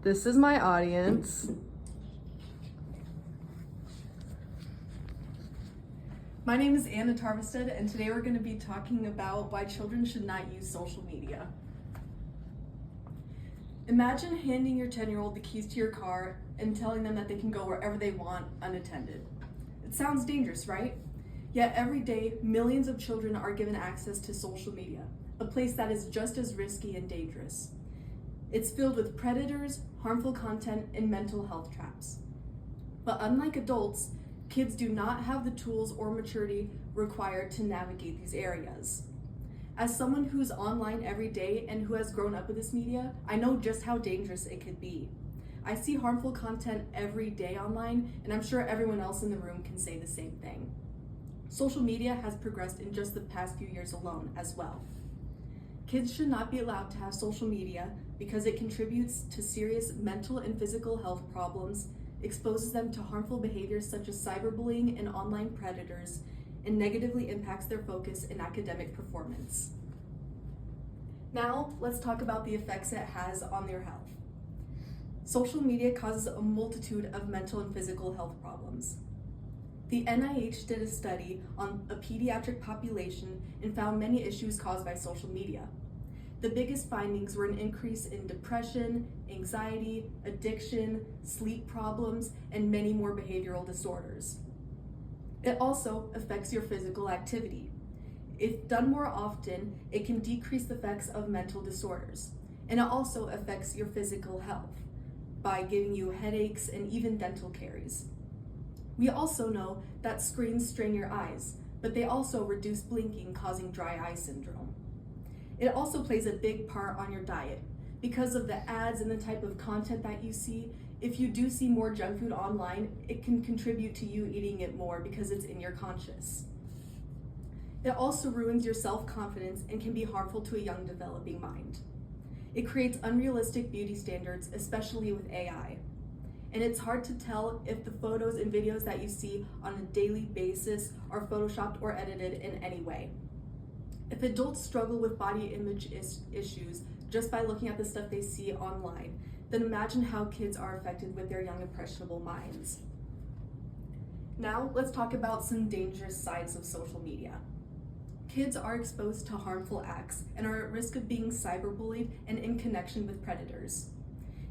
This is my audience. My name is Anna Tarvestead, and today we're going to be talking about why children should not use social media. Imagine handing your 10-year-old the keys to your car and telling them that they can go wherever they want unattended. It sounds dangerous, right? Yet every day, millions of children are given access to social media, a place that is just as risky and dangerous. It's filled with predators, harmful content, and mental health traps. But unlike adults, kids do not have the tools or maturity required to navigate these areas. As someone who's online every day and who has grown up with this media, I know just how dangerous it could be. I see harmful content every day online, and I'm sure everyone else in the room can say the same thing. Social media has progressed in just the past few years alone as well. Kids should not be allowed to have social media because it contributes to serious mental and physical health problems, exposes them to harmful behaviors such as cyberbullying and online predators, and negatively impacts their focus and academic performance. Now, let's talk about the effects it has on their health. Social media causes a multitude of mental and physical health problems. The NIH did a study on a pediatric population and found many issues caused by social media. The biggest findings were an increase in depression, anxiety, addiction, sleep problems, and many more behavioral disorders. It also affects your physical activity. If done more often, it can decrease the effects of mental disorders. And it also affects your physical health by giving you headaches and even dental caries. We also know that screens strain your eyes, but they also reduce blinking, causing dry eye syndrome. It also plays a big part on your diet. Because of the ads and the type of content that you see, if you do see more junk food online, it can contribute to you eating it more because it's in your conscious. It also ruins your self-confidence and can be harmful to a young developing mind. It creates unrealistic beauty standards, especially with AI. And it's hard to tell if the photos and videos that you see on a daily basis are photoshopped or edited in any way. If adults struggle with body image issues just by looking at the stuff they see online, then imagine how kids are affected with their young impressionable minds. Now, let's talk about some dangerous sides of social media. Kids are exposed to harmful acts and are at risk of being cyberbullied and in connection with predators.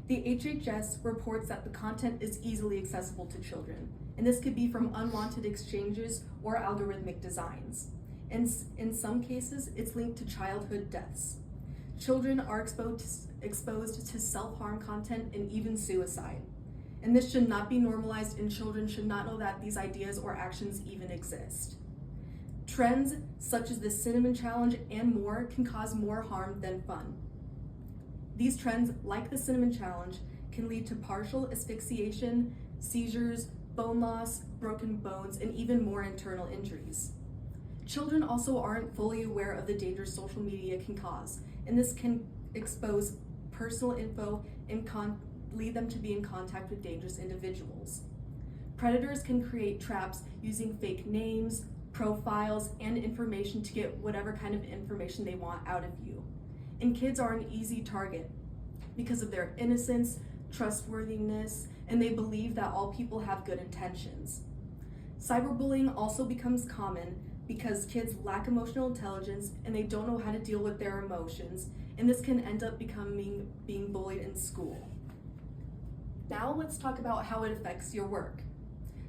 The HHS reports that the content is easily accessible to children, and this could be from unwanted exchanges or algorithmic designs. And in some cases, it's linked to childhood deaths. Children are exposed to self-harm content and even suicide. And this should not be normalized, and children should not know that these ideas or actions even exist. Trends such as the cinnamon challenge and more can cause more harm than fun. These trends, like the cinnamon challenge, can lead to partial asphyxiation, seizures, bone loss, broken bones, and even more internal injuries. Children also aren't fully aware of the dangers social media can cause, and this can expose personal info and lead them to be in contact with dangerous individuals. Predators can create traps using fake names, profiles, and information to get whatever kind of information they want out of you. And kids are an easy target because of their innocence, trustworthiness, and they believe that all people have good intentions. Cyberbullying also becomes common because kids lack emotional intelligence and they don't know how to deal with their emotions, and this can end up being bullied in school. Now let's talk about how it affects your work.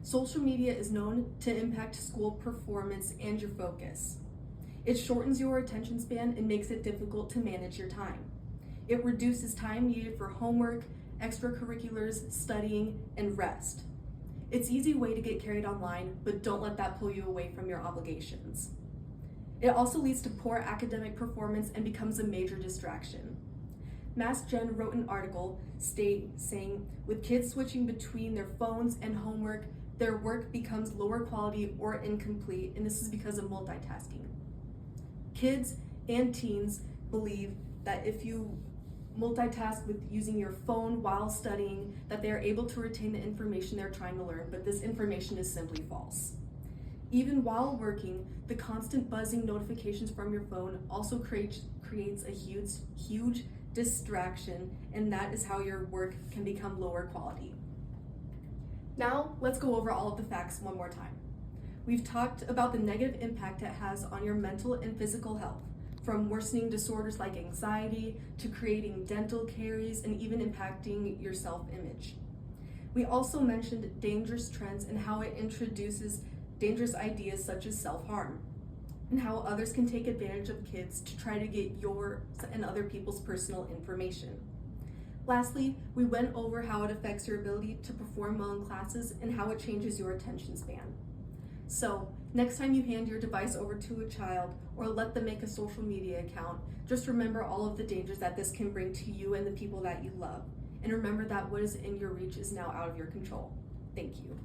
Social media is known to impact school performance and your focus. It shortens your attention span and makes it difficult to manage your time. It reduces time needed for homework, extracurriculars, studying, and rest. It's an easy way to get carried online, but don't let that pull you away from your obligations. It also leads to poor academic performance and becomes a major distraction. MassGen wrote an article saying, with kids switching between their phones and homework, their work becomes lower quality or incomplete, and this is because of multitasking. Kids and teens believe that if you multitask with using your phone while studying, that they are able to retain the information they're trying to learn, but this information is simply false. Even while working, the constant buzzing notifications from your phone also creates a huge distraction, and that is how your work can become lower quality. Now, let's go over all of the facts one more time. We've talked about the negative impact it has on your mental and physical health, from worsening disorders like anxiety to creating dental caries and even impacting your self-image. We also mentioned dangerous trends and how it introduces dangerous ideas such as self-harm, and how others can take advantage of kids to try to get your and other people's personal information. Lastly, we went over how it affects your ability to perform well in classes and how it changes your attention span. So, next time you hand your device over to a child or let them make a social media account, just remember all of the dangers that this can bring to you and the people that you love. And remember that what is in your reach is now out of your control. Thank you.